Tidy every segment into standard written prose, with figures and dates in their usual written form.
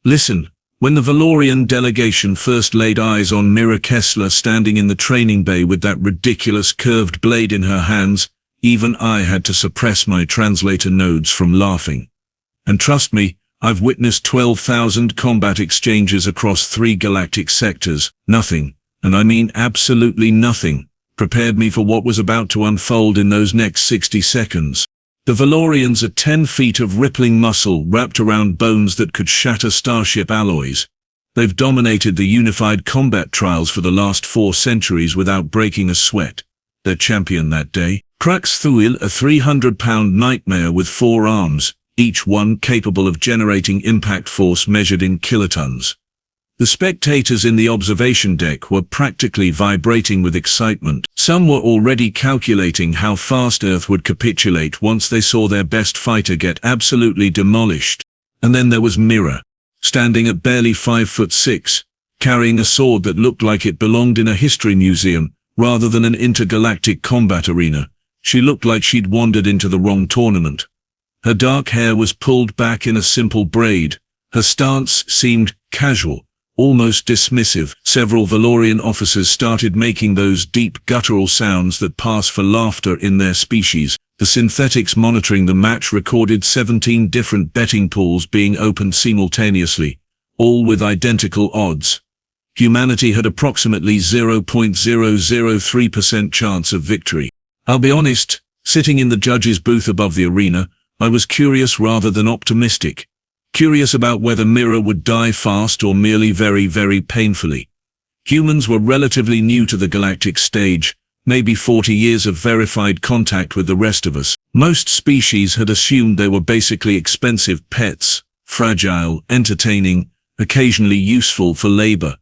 Listen, when the Valorian delegation first laid eyes on Mira Kessler standing in the training bay with that ridiculous curved blade in her hands, even I had to suppress my translator nodes from laughing. And trust me, I've witnessed 12,000 combat exchanges across 3 galactic sectors. Nothing, and I mean absolutely nothing, prepared me for what was about to unfold in those next 60 seconds. The Valorians are 10 feet of rippling muscle wrapped around bones that could shatter starship alloys. They've dominated the unified combat trials for the last 4 centuries without breaking a sweat. Their champion that day, Krakthul, a 300-pound nightmare with 4 arms, each one capable of generating impact force measured in kilotons. The spectators in the observation deck were practically vibrating with excitement. Some were already calculating how fast Earth would capitulate once they saw their best fighter get absolutely demolished. And then there was Mira, standing at barely 5'6", carrying a sword that looked like it belonged in a history museum, rather than an intergalactic combat arena. She looked like she'd wandered into the wrong tournament. Her dark hair was pulled back in a simple braid. Her stance seemed casual, almost dismissive. Several Valorian officers started making those deep guttural sounds that pass for laughter in their species. The synthetics monitoring the match recorded 17 different betting pools being opened simultaneously, all with identical odds. Humanity had approximately 0.003% chance of victory. I'll be honest, sitting in the judge's booth above the arena, I was curious rather than optimistic. Curious about whether Mira would die fast or merely very, very painfully. Humans were relatively new to the galactic stage, maybe 40 years of verified contact with the rest of us. Most species had assumed they were basically expensive pets, fragile, entertaining, occasionally useful for labor.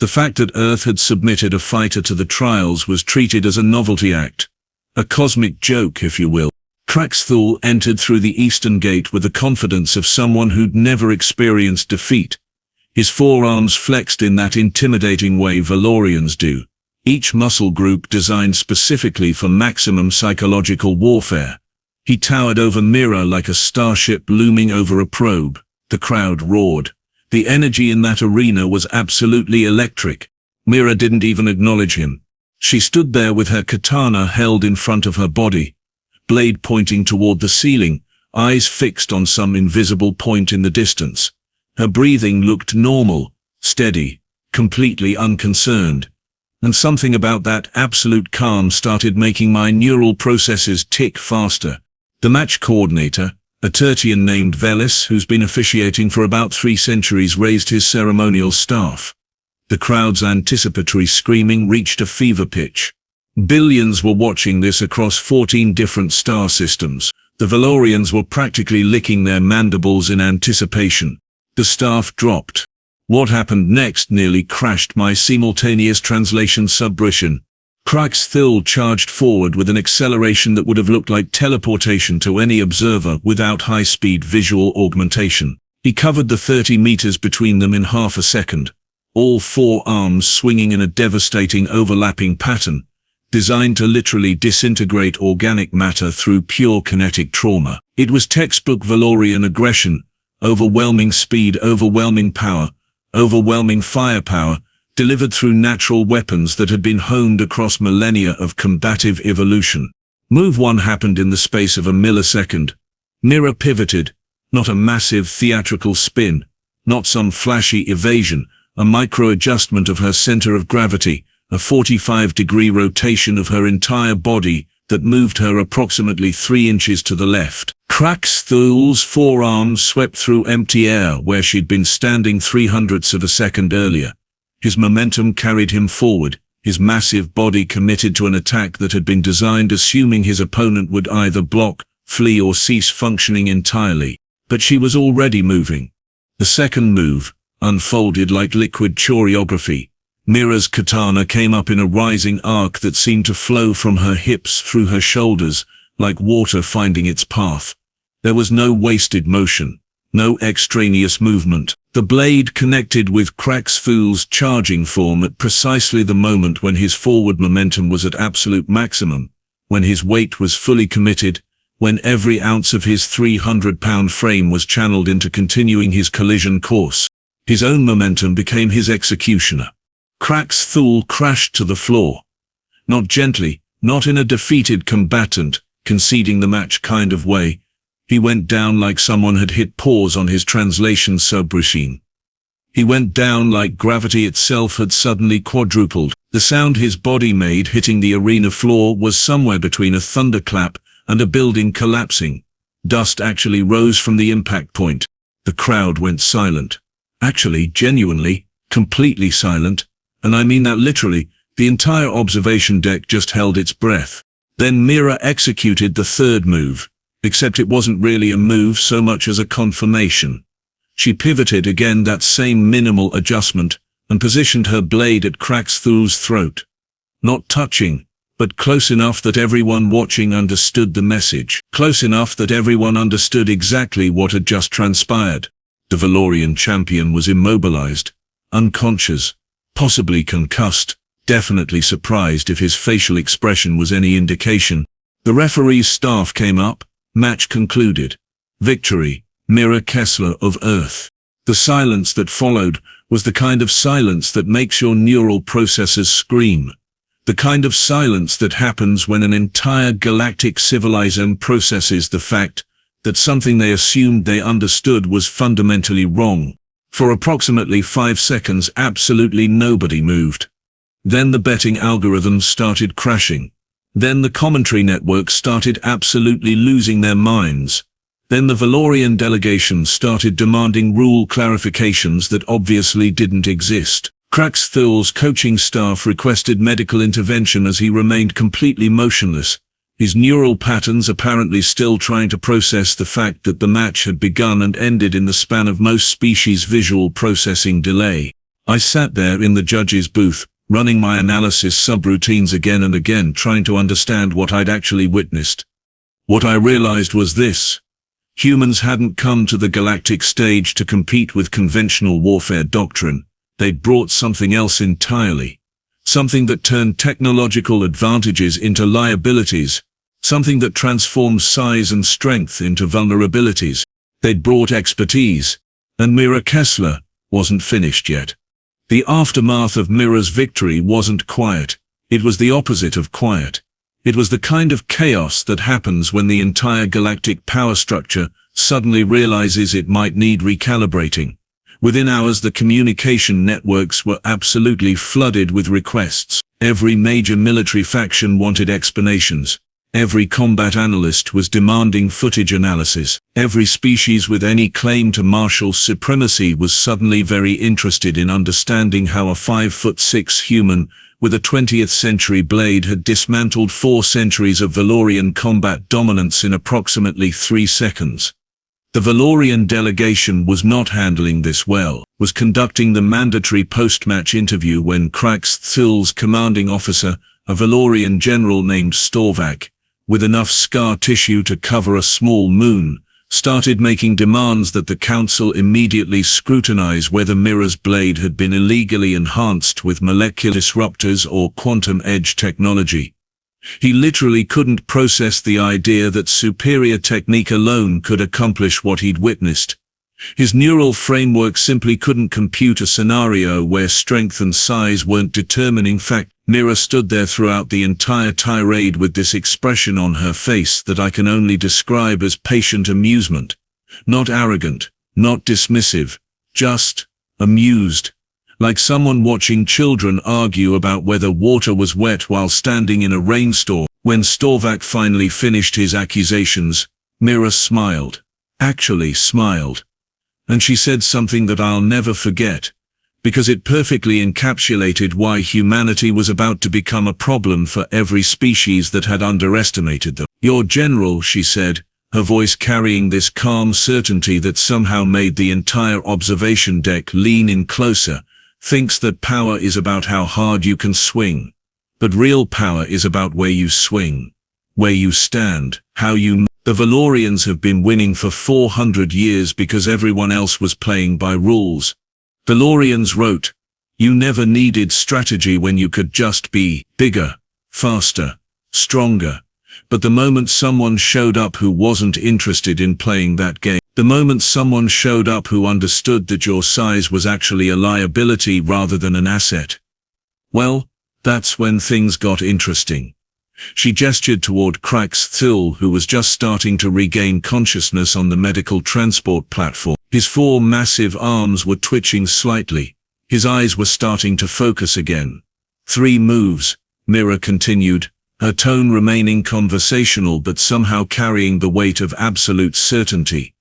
The fact that Earth had submitted a fighter to the trials was treated as a novelty act. A cosmic joke, if you will. Krakthul entered through the eastern gate with the confidence of someone who'd never experienced defeat. His forearms flexed in that intimidating way Valorians do, each muscle group designed specifically for maximum psychological warfare. He towered over Mira like a starship looming over a probe. The crowd roared. The energy in that arena was absolutely electric. Mira didn't even acknowledge him. She stood there with her katana held in front of her body, blade pointing toward the ceiling, eyes fixed on some invisible point in the distance. Her breathing looked normal, steady, completely unconcerned. And something about that absolute calm started making my neural processes tick faster. The match coordinator, a Tertian named Velis, who's been officiating for about 3 centuries, raised his ceremonial staff. The crowd's anticipatory screaming reached a fever pitch. Billions were watching this across 14 different star systems. The Valorians were practically licking their mandibles in anticipation. The staff dropped. What happened next nearly crashed my simultaneous translation submission. Krakthul charged forward with an acceleration that would have looked like teleportation to any observer without high-speed visual augmentation. He covered the 30 meters between them in half a second, all 4 arms swinging in a devastating overlapping pattern, designed to literally disintegrate organic matter through pure kinetic trauma. It was textbook Valorian aggression, overwhelming speed, overwhelming power, overwhelming firepower, delivered through natural weapons that had been honed across millennia of combative evolution. Move 1 happened in the space of a millisecond. Mira pivoted, not a massive theatrical spin, not some flashy evasion, a micro-adjustment of her center of gravity, a 45-degree rotation of her entire body that moved her approximately 3 inches to the left. Krakthul's forearms swept through empty air where she'd been standing 0.03 of a second earlier. His momentum carried him forward, his massive body committed to an attack that had been designed assuming his opponent would either block, flee or cease functioning entirely. But she was already moving. The second move unfolded like liquid choreography. Mira's katana came up in a rising arc that seemed to flow from her hips through her shoulders, like water finding its path. There was no wasted motion, no extraneous movement. The blade connected with Krakthul's charging form at precisely the moment when his forward momentum was at absolute maximum, when his weight was fully committed, when every ounce of his 300-pound frame was channeled into continuing his collision course. His own momentum became his executioner. Krax Thul crashed to the floor. Not gently, not in a defeated combatant, conceding the match kind of way. He went down like someone had hit pause on his translation subroutine. He went down like gravity itself had suddenly quadrupled. The sound his body made hitting the arena floor was somewhere between a thunderclap and a building collapsing. Dust actually rose from the impact point. The crowd went silent. Actually, genuinely, completely silent, and I mean that literally. The entire observation deck just held its breath. Then Mira executed the third move, except it wasn't really a move so much as a confirmation. She pivoted again, that same minimal adjustment, and positioned her blade at Krax Thul's throat. Not touching, but close enough that everyone watching understood the message. Close enough that everyone understood exactly what had just transpired. The Valorian champion was immobilized, unconscious, possibly concussed, definitely surprised if his facial expression was any indication. The referee's staff came up, match concluded. Victory, Mira Kessler of Earth. The silence that followed was the kind of silence that makes your neural processors scream. The kind of silence that happens when an entire galactic civilization processes the fact that something they assumed they understood was fundamentally wrong. For approximately 5 seconds, absolutely nobody moved. Then the betting algorithms started crashing. Then the commentary networks started absolutely losing their minds. Then the Valorian delegation started demanding rule clarifications that obviously didn't exist. Krax Thul's coaching staff requested medical intervention as he remained completely motionless, his neural patterns apparently still trying to process the fact that the match had begun and ended in the span of most species' visual processing delay. I sat there in the judge's booth, running my analysis subroutines again and again, trying to understand what I'd actually witnessed. What I realized was this. Humans hadn't come to the galactic stage to compete with conventional warfare doctrine. They'd brought something else entirely. Something that turned technological advantages into liabilities. Something that transformed size and strength into vulnerabilities. They'd brought expertise. And Mira Kessler wasn't finished yet. The aftermath of Mira's victory wasn't quiet. It was the opposite of quiet. It was the kind of chaos that happens when the entire galactic power structure suddenly realizes it might need recalibrating. Within hours, the communication networks were absolutely flooded with requests. Every major military faction wanted explanations. Every combat analyst was demanding footage analysis. Every species with any claim to martial supremacy was suddenly very interested in understanding how a 5'6" human with a 20th century blade had dismantled 4 centuries of Valorian combat dominance in approximately 3 seconds. The Valorian delegation was not handling this well, was conducting the mandatory post-match interview when Krax Thul's commanding officer, a Valorian general named Storvak, with enough scar tissue to cover a small moon, started making demands that the council immediately scrutinize whether Mira's blade had been illegally enhanced with molecular disruptors or quantum edge technology. He literally couldn't process the idea that superior technique alone could accomplish what he'd witnessed. His neural framework simply couldn't compute a scenario where strength and size weren't determining factors. Mira stood there throughout the entire tirade with this expression on her face that I can only describe as patient amusement. Not arrogant, not dismissive, just amused. Like someone watching children argue about whether water was wet while standing in a rainstorm. When Storvak finally finished his accusations, Mira smiled. Actually smiled. And she said something that I'll never forget, because it perfectly encapsulated why humanity was about to become a problem for every species that had underestimated them. "Your general," she said, her voice carrying this calm certainty that somehow made the entire observation deck lean in closer, thinks that power is about how hard you can swing. But real power is about where you swing, where you stand, how you... The Valorians have been winning for 400 years because everyone else was playing by rules. Valorians wrote, "You never needed strategy when you could just be bigger, faster, stronger." But the moment someone showed up who wasn't interested in playing that game, The moment someone showed up who understood that your size was actually a liability rather than an asset. Well, that's when things got interesting. She gestured toward Thil, who was just starting to regain consciousness on the medical transport platform. His 4 massive arms were twitching slightly. His eyes were starting to focus again. 3 moves, Mira continued, her tone remaining conversational but somehow carrying the weight of absolute certainty.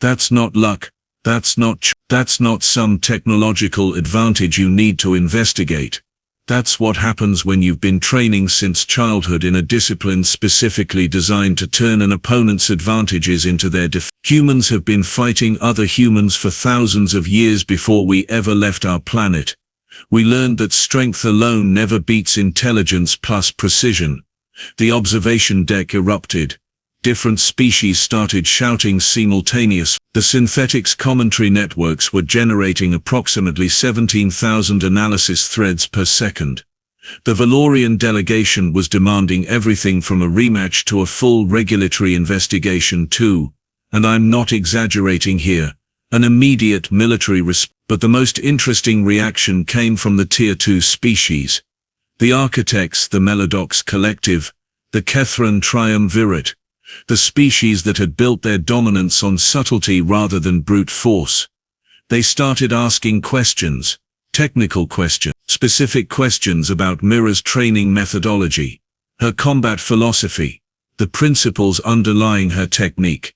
That's not luck. That's not some technological advantage you need to investigate. That's what happens when you've been training since childhood in a discipline specifically designed to turn an opponent's advantages into their defense. Humans have been fighting other humans for thousands of years before we ever left our planet. We learned that strength alone never beats intelligence plus precision. The observation deck erupted. Different species started shouting simultaneously. The synthetics commentary networks were generating approximately 17,000 analysis threads per second. The Valorian delegation was demanding everything from a rematch to a full regulatory investigation too, and I'm not exaggerating here, an immediate military response. But the most interesting reaction came from the Tier 2 species. The architects, the Melodox Collective, the Kethran Triumvirate, the species that had built their dominance on subtlety rather than brute force. They started asking questions, technical questions, specific questions about Mira's training methodology, her combat philosophy, the principles underlying her technique.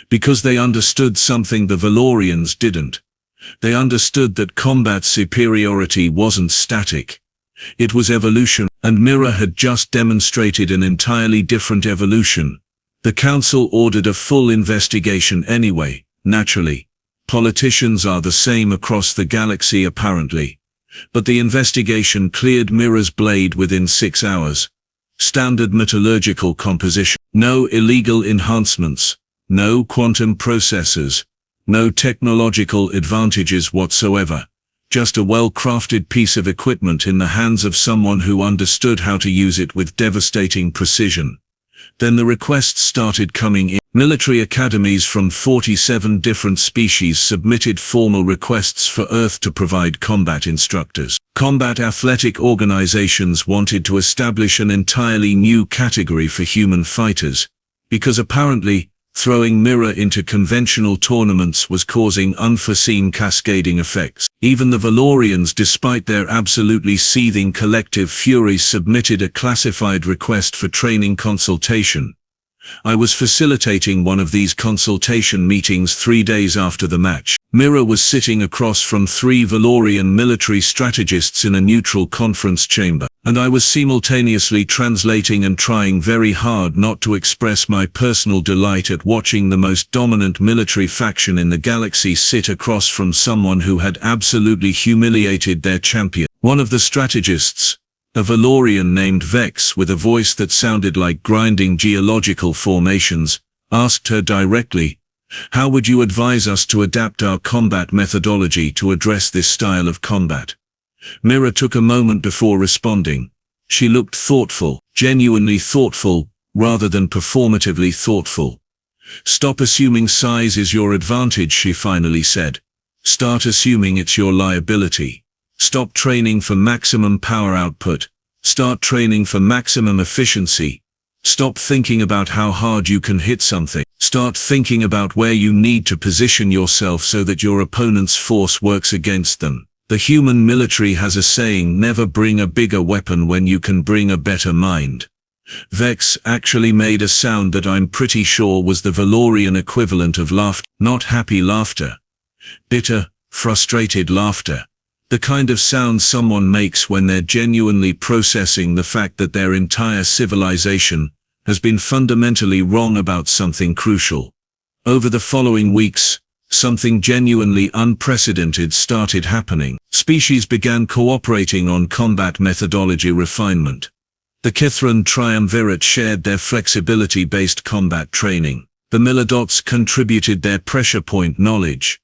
Because they understood something the Valorians didn't. They understood that combat superiority wasn't static. It was evolution, and Mira had just demonstrated an entirely different evolution. The Council ordered a full investigation anyway, naturally. Politicians are the same across the galaxy apparently. But the investigation cleared Mira's blade within 6 hours. Standard metallurgical composition. No illegal enhancements. No quantum processors. No technological advantages whatsoever. Just a well-crafted piece of equipment in the hands of someone who understood how to use it with devastating precision. Then the requests started coming in. Military academies from 47 different species submitted formal requests for Earth to provide combat instructors. Combat athletic organizations wanted to establish an entirely new category for human fighters, because apparently, throwing Mira into conventional tournaments was causing unforeseen cascading effects. Even the Valorians, despite their absolutely seething collective fury, submitted a classified request for training consultation. I was facilitating one of these consultation meetings 3 days after the match. Mira was sitting across from 3 Valorian military strategists in a neutral conference chamber, and I was simultaneously translating and trying very hard not to express my personal delight at watching the most dominant military faction in the galaxy sit across from someone who had absolutely humiliated their champion. One of the strategists, a Valorian named Vex with a voice that sounded like grinding geological formations, asked her directly, "How would you advise us to adapt our combat methodology to address this style of combat?" Mira took a moment before responding. She looked thoughtful, genuinely thoughtful, rather than performatively thoughtful. "Stop assuming size is your advantage," she finally said. "Start assuming it's your liability. Stop training for maximum power output. Start training for maximum efficiency. Stop thinking about how hard you can hit something. Start thinking about where you need to position yourself so that your opponent's force works against them. The human military has a saying, never bring a bigger weapon when you can bring a better mind." Vex actually made a sound that I'm pretty sure was the Valorian equivalent of laughter, not happy laughter. Bitter, frustrated laughter. The kind of sound someone makes when they're genuinely processing the fact that their entire civilization has been fundamentally wrong about something crucial. Over the following weeks, something genuinely unprecedented started happening. Species began cooperating on combat methodology refinement. The Kethran Triumvirate shared their flexibility-based combat training. The Melodots contributed their pressure point knowledge.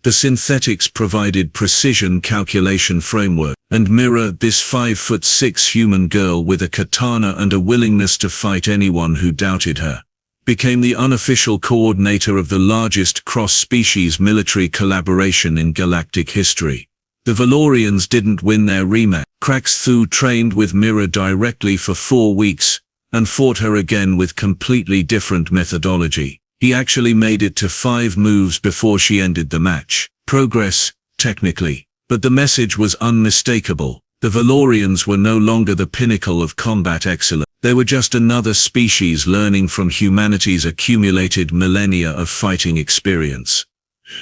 The synthetics provided precision calculation framework, and Mira, this 5'6" human girl with a katana and a willingness to fight anyone who doubted her, became the unofficial coordinator of the largest cross-species military collaboration in galactic history. The Valorians didn't win their rematch. Kraxthu trained with Mira directly for 4 weeks, and fought her again with completely different methodology. He actually made it to 5 moves before she ended the match. Progress, technically. But the message was unmistakable. The Valorians were no longer the pinnacle of combat excellence. They were just another species learning from humanity's accumulated millennia of fighting experience.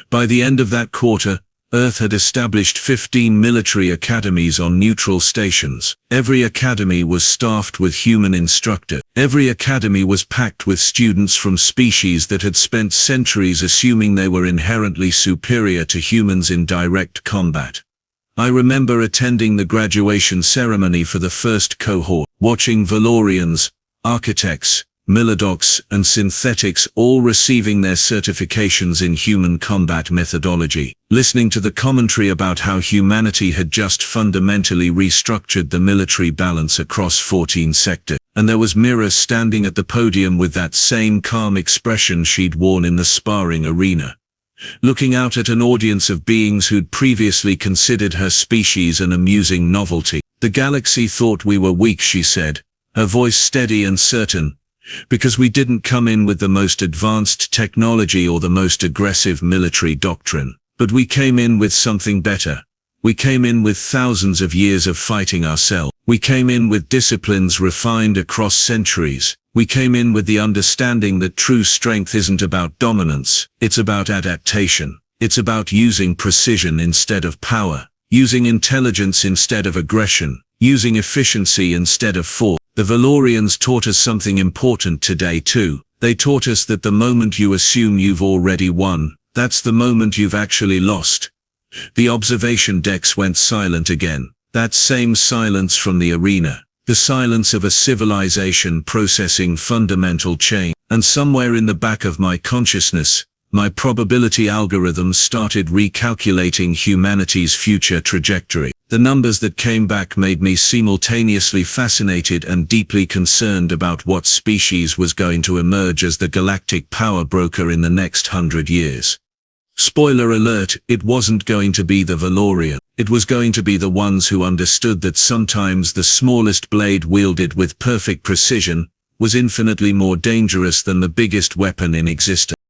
By the end of that quarter, Earth had established 15 military academies on neutral stations. Every academy was staffed with human instructors. Every academy was packed with students from species that had spent centuries assuming they were inherently superior to humans in direct combat. I remember attending the graduation ceremony for the first cohort, watching Valorians, architects, Milodocs, and synthetics all receiving their certifications in human combat methodology, listening to the commentary about how humanity had just fundamentally restructured the military balance across 14 sectors. And there was Mira standing at the podium with that same calm expression she'd worn in the sparring arena, looking out at an audience of beings who'd previously considered her species an amusing novelty. The galaxy thought we were weak, she said, her voice steady and certain, because we didn't come in with the most advanced technology or the most aggressive military doctrine. But we came in with something better. We came in with thousands of years of fighting ourselves. We came in with disciplines refined across centuries. We came in with the understanding that true strength isn't about dominance, it's about adaptation. It's about using precision instead of power, using intelligence instead of aggression, using efficiency instead of force. The Valorians taught us something important today too. They taught us that the moment you assume you've already won, that's the moment you've actually lost. The observation decks went silent again. That same silence from the arena. The silence of a civilization processing fundamental change. And somewhere in the back of my consciousness, my probability algorithms started recalculating humanity's future trajectory. The numbers that came back made me simultaneously fascinated and deeply concerned about what species was going to emerge as the galactic power broker in the next 100 years. Spoiler alert, it wasn't going to be the Valorian. It was going to be the ones who understood that sometimes the smallest blade wielded with perfect precision was infinitely more dangerous than the biggest weapon in existence.